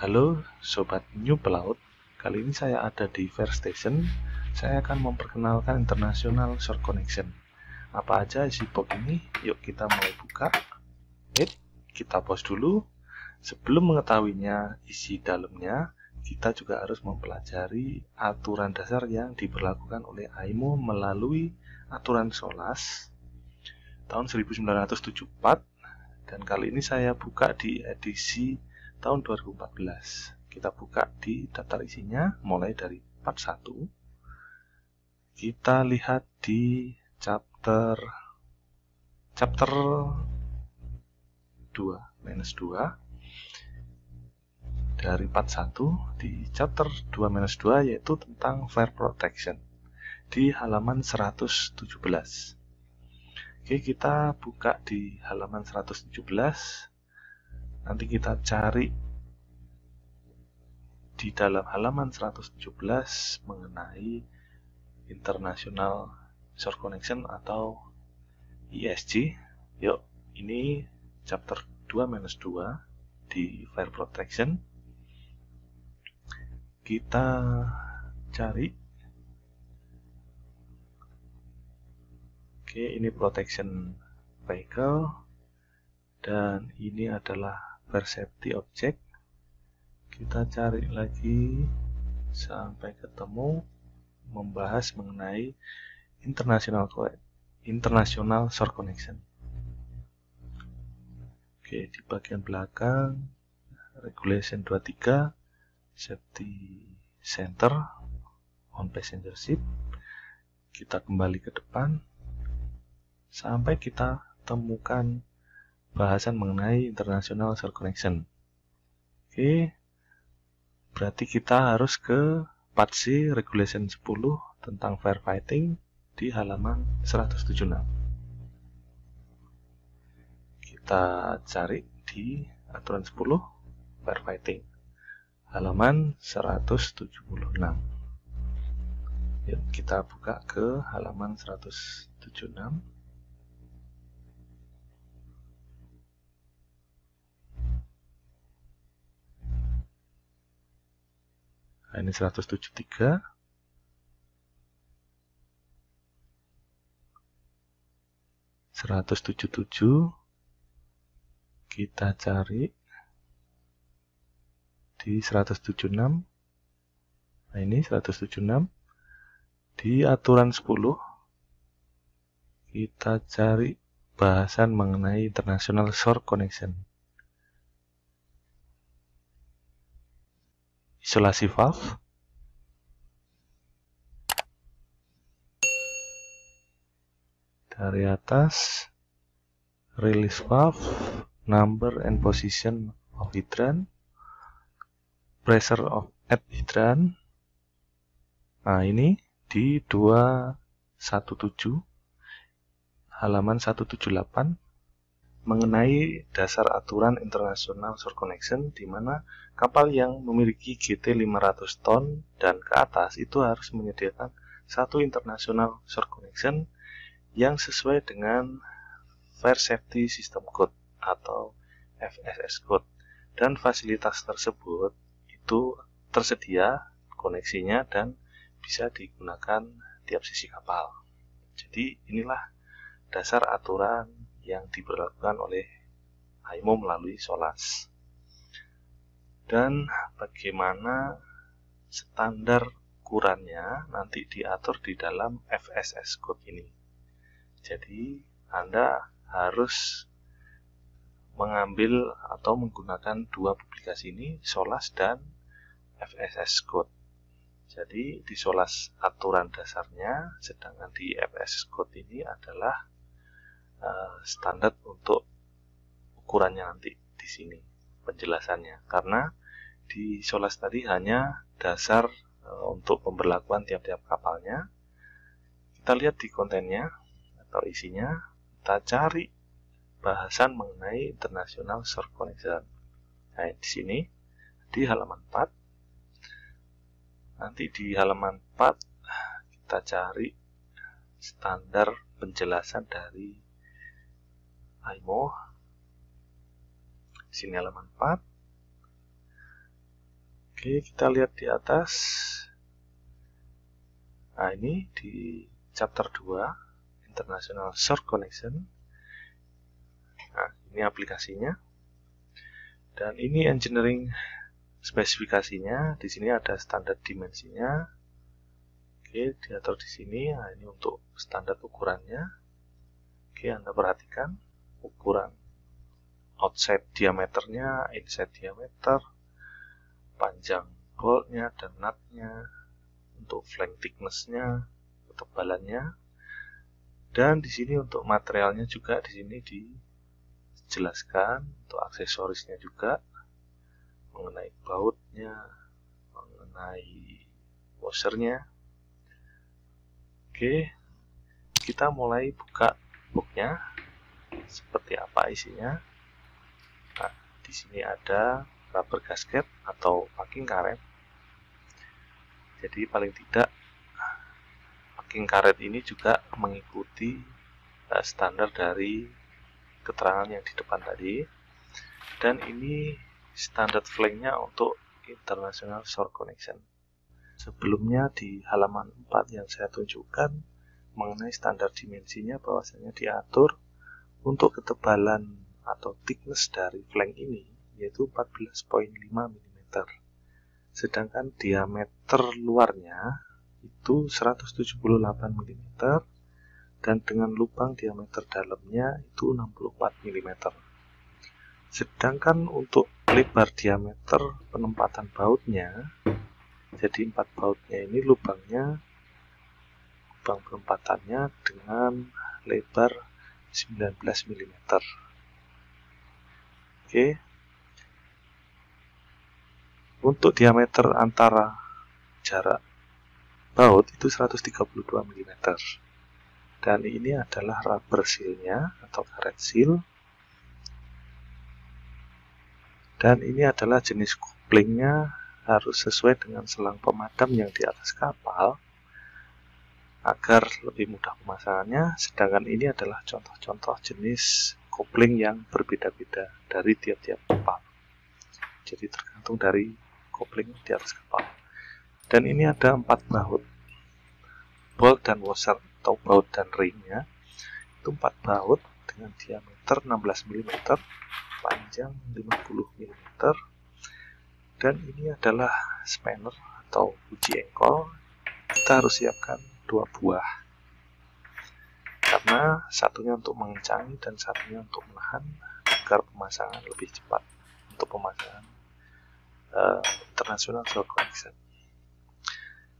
Halo Sobat New Pelaut, kali ini saya ada di Fair Station. Saya akan memperkenalkan International Shore Connection. Apa aja isi box ini? Yuk kita mulai buka. Kita pause dulu. Sebelum mengetahuinya isi dalamnya, kita juga harus mempelajari aturan dasar yang diberlakukan oleh IMO melalui aturan SOLAS tahun 1974. Dan kali ini saya buka di edisi tahun 2014. Kita buka di daftar isinya mulai dari part 1. Kita lihat di chapter 2 dari part 1 di chapter 2-2 yaitu tentang fire protection di halaman 117. Oke, kita buka di halaman 117. Nanti kita cari di dalam halaman 117 mengenai International Shore Connection atau ISC. Yuk, ini chapter 2-2 di Fire Protection. Kita cari. Oke, ini protection vehicle dan ini adalah fire safety object. Kita cari lagi sampai ketemu membahas mengenai International Shore Connection. Oke, di bagian belakang Regulation 23 Safety Center on Passenger Ship. Kita kembali ke depan sampai kita temukan bahasan mengenai International Shore Connection. Oke, berarti kita harus ke part C Regulation 10 tentang firefighting di halaman 176. Kita cari di aturan 10 firefighting halaman 176. Yuk kita buka ke halaman 176. Nah, ini 173. 177. Kita cari di 176. Nah, ini 176. Di aturan 10 kita cari bahasan mengenai International Shore Connection. Isolasi valve. Dari atas, release valve, number and position of hydrant, pressure of at hydrant. Nah, ini di 217 halaman 178 mengenai dasar aturan International Shore Connection, di mana kapal yang memiliki GT 500 ton dan ke atas itu harus menyediakan satu International Shore Connection yang sesuai dengan Fire Safety System Code atau FSS Code, dan fasilitas tersebut itu tersedia koneksinya dan bisa digunakan tiap sisi kapal. Jadi inilah dasar aturan yang diberlakukan oleh IMO melalui SOLAS. Dan bagaimana standar ukurannya nanti diatur di dalam FSS Code ini. Jadi Anda harus mengambil atau menggunakan dua publikasi ini, SOLAS dan FSS Code. Jadi di SOLAS aturan dasarnya, sedangkan di FSS Code ini adalah standar untuk ukurannya nanti di sini penjelasannya. Karena di SOLAS tadi hanya dasar untuk pemberlakuan tiap-tiap kapalnya. Kita lihat di kontennya atau isinya, kita cari bahasan mengenai International Shore Connection. Nah, di sini di halaman 4. Nanti di halaman 4 kita cari standar penjelasan dari IMO. Di sini halaman 4. Oke, kita lihat di atas. Nah, ini di chapter 2 International Short Connection. Nah, ini aplikasinya. Dan ini engineering spesifikasinya. Di sini ada standar dimensinya. Oke, diatur di sini. Nah, ini untuk standar ukurannya. Oke, Anda perhatikan ukuran outside diameternya, inside diameter, panjang boltnya dan nutnya, untuk flank thickness-nya, ketebalannya, dan di sini untuk materialnya juga di sini dijelaskan untuk aksesorisnya juga, mengenai bautnya, mengenai washernya. Oke, kita mulai buka booknya, seperti apa isinya. Nah, di sini ada rubber gasket atau packing karet. Jadi paling tidak packing karet ini juga mengikuti standar dari keterangan yang di depan tadi. Dan ini standar flanknya untuk International Short Connection. Sebelumnya di halaman 4 yang saya tunjukkan mengenai standar dimensinya, bahwasanya diatur untuk ketebalan atau thickness dari flank ini yaitu 14,5 mm. Sedangkan diameter luarnya itu 178 mm dan dengan lubang diameter dalamnya itu 64 mm. Sedangkan untuk lebar diameter penempatan bautnya, jadi 4 bautnya ini lubang penempatannya dengan lebar 19 mm. Oke. Untuk diameter antara jarak baut itu 132 mm. Dan ini adalah rubber seal-nya atau karet seal. Dan ini adalah jenis couplingnya harus sesuai dengan selang pemadam yang di atas kapal agar lebih mudah pemasangannya. Sedangkan ini adalah contoh-contoh jenis coupling yang berbeda-beda dari tiap-tiap kapal. Jadi tergantung dari coupling di atas kapal. Dan ini ada 4 baut, bolt dan washer atau baut dan ringnya. Itu 4 baut dengan diameter 16 mm, panjang 50 mm. Dan ini adalah spanner atau uji engkol. Kita harus siapkan 2 buah, karena satunya untuk mengencangi dan satunya untuk menahan agar pemasangan lebih cepat untuk pemasangan International Short Connection.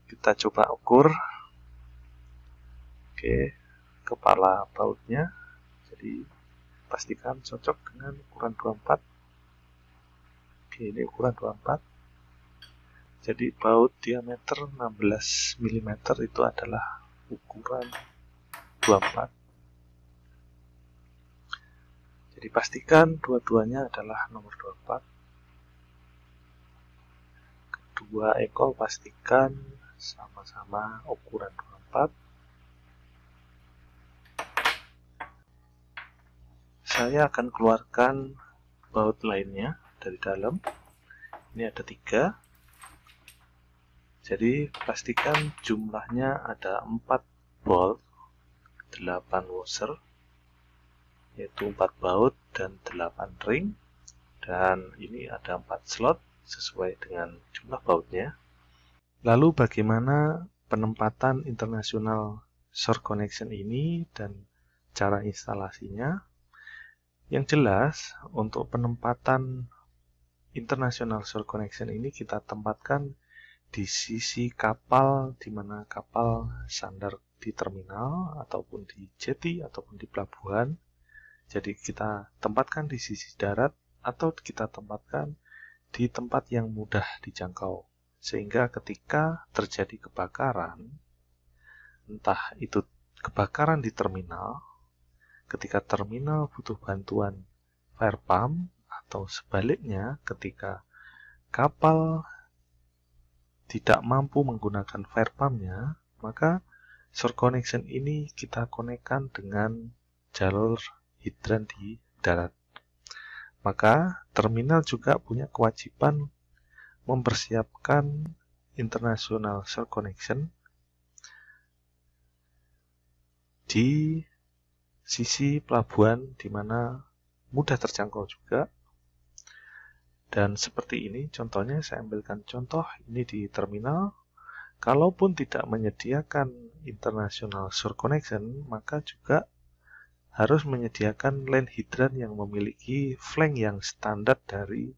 Kita coba ukur. Oke, kepala bautnya, jadi pastikan cocok dengan ukuran 24. Oke, ini ukuran 24. Jadi baut diameter 16 mm itu adalah ukuran 24. Jadi pastikan dua-duanya adalah nomor 24. Kedua ekor pastikan sama-sama ukuran 24. Saya akan keluarkan baut lainnya dari dalam. Ini ada 3. Jadi pastikan jumlahnya ada 4 bolt, 8 washer, yaitu 4 baut dan 8 ring. Dan ini ada 4 slot sesuai dengan jumlah bautnya. Lalu bagaimana penempatan International Short Connection ini dan cara instalasinya? Yang jelas, untuk penempatan International Short Connection ini kita tempatkan di sisi kapal, di mana kapal sandar di terminal ataupun di jetty ataupun di pelabuhan. Jadi kita tempatkan di sisi darat atau kita tempatkan di tempat yang mudah dijangkau, sehingga ketika terjadi kebakaran, entah itu kebakaran di terminal, ketika terminal butuh bantuan fire pump, atau sebaliknya ketika kapal tidak mampu menggunakan fire pump-nya, maka short connection ini kita konekkan dengan jalur hidran di darat. Maka terminal juga punya kewajiban mempersiapkan international search connection di sisi pelabuhan di mana mudah terjangkau juga. Dan seperti ini contohnya, saya ambilkan contoh ini di terminal. Kalaupun tidak menyediakan international search connection, maka juga harus menyediakan LAN hidran yang memiliki flank yang standar dari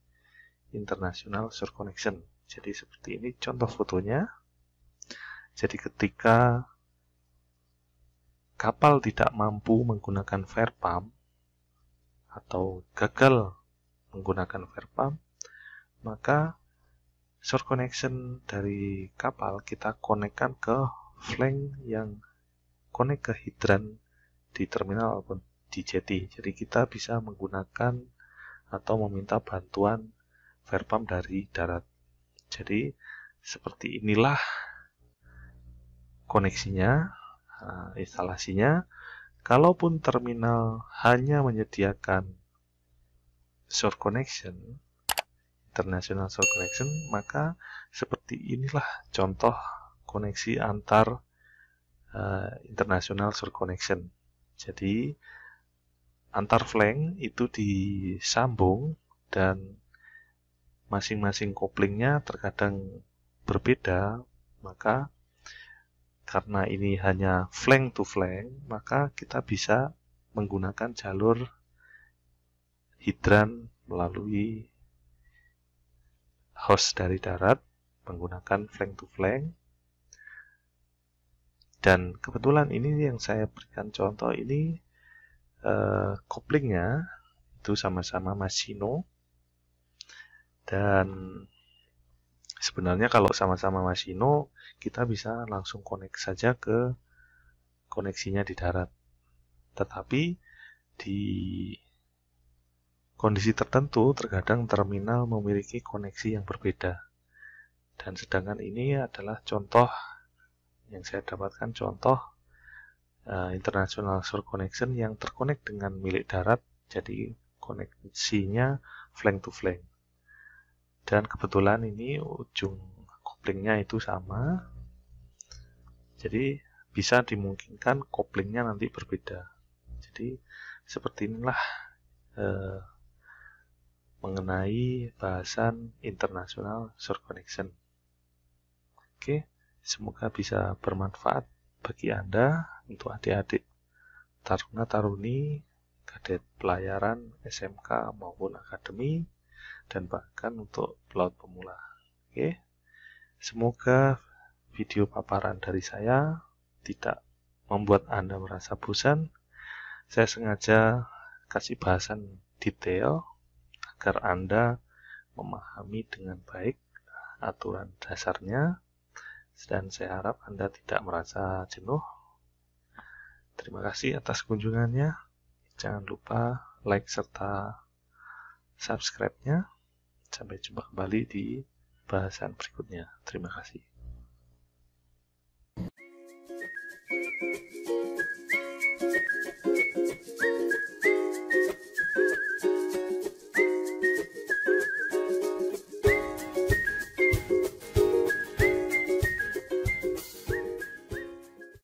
international search connection. Jadi seperti ini contoh fotonya. Jadi ketika kapal tidak mampu menggunakan flare pump atau gagal menggunakan flare pump, maka source connection dari kapal kita konekkan ke flank yang connect ke hidran di terminal ataupun di jetty. Jadi kita bisa menggunakan atau meminta bantuan flare pump dari darat. Jadi seperti inilah koneksinya, instalasinya. Kalaupun terminal hanya menyediakan source connection, international source connection, maka seperti inilah contoh koneksi antar international source connection. Jadi antar flank itu disambung dan masing-masing koplingnya terkadang berbeda, maka karena ini hanya flank to flank, maka kita bisa menggunakan jalur hidran melalui host dari darat menggunakan flank to flank. Dan kebetulan ini yang saya berikan contoh ini koplingnya itu sama-sama Machino. Dan sebenarnya kalau sama-sama Machino, kita bisa langsung connect saja ke koneksinya di darat. Tetapi di kondisi tertentu, terkadang terminal memiliki koneksi yang berbeda. Dan sedangkan ini adalah contoh yang saya dapatkan, contoh international source connection yang terkonek dengan milik darat, jadi koneksinya flank to flank. Dan kebetulan ini ujung koplingnya itu sama, jadi bisa dimungkinkan koplingnya nanti berbeda. Jadi seperti inilah mengenai bahasan international source connection. Oke, semoga bisa bermanfaat bagi Anda untuk adik-adik taruna-taruni, kadet pelayaran SMK maupun akademi, dan bahkan untuk pelaut pemula. Oke, semoga video paparan dari saya tidak membuat Anda merasa bosan. Saya sengaja kasih bahasan detail agar Anda memahami dengan baik aturan dasarnya, dan saya harap Anda tidak merasa jenuh. Terima kasih atas kunjungannya. Jangan lupa like serta subscribe-nya. Sampai jumpa kembali di bahasan berikutnya. Terima kasih.